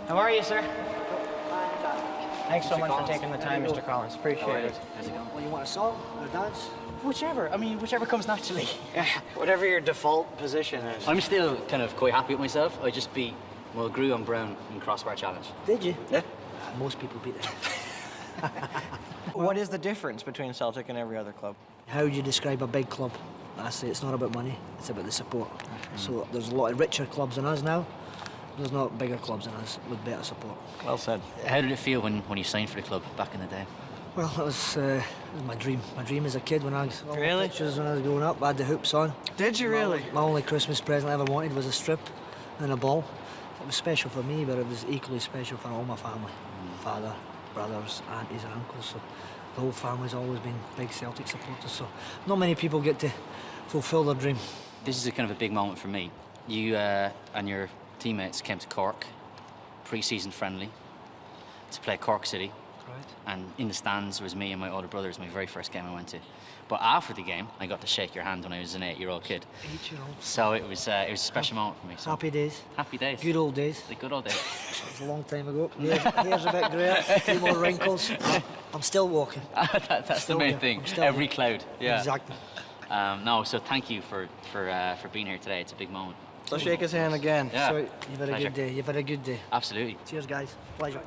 How are you, sir? Fantastic. Thanks so much for taking the time, Mr. Collins. Appreciate it. How's it going? Well, you want a song or a dance? Whichever. I mean, whichever comes naturally. Yeah, whatever your default position is. I'm still kind of quite happy with myself. I just beat Mulgrew and Brown in crossbar challenge. Did you? Yeah. Most people beat it. What is the difference between Celtic and every other club? How would you describe a big club? I say it's not about money, it's about the support. So there's a lot of richer clubs than us now. There's not bigger clubs than us with better support. Well said. How did it feel when you signed for the club back in the day? Well, it was my dream. My dream as a kid when I was Really? pictures when I was growing up. I had the hoops on. Did you really? My only Christmas present I ever wanted was a strip and a ball. It was special for me, but it was equally special for all my family. Father, brothers, aunties and uncles. So the whole family's always been big Celtic supporters. So not many people get to fulfil their dream. This is a kind of a big moment for me. You and your teammates came to Cork, pre-season friendly, to play Cork City. Right. And in the stands was me and my older brothers, my very first game I went to. But after the game, I got to shake your hand when I was an 8-year-old kid. 8-year-old. So it was a special moment for me. So. Happy days. Happy days. Good old days. The good old days. It was a long time ago. Hair's a bit grey, a few more wrinkles. I'm still walking. That's Still the main here. thing. I'm still Every here. cloud. Yeah. Exactly. No, so thank you for being here today. It's a big moment. Let's shake his hand again. Yeah. So you've had a Pleasure. good day. You've had a good day. Absolutely. Cheers, guys. Pleasure.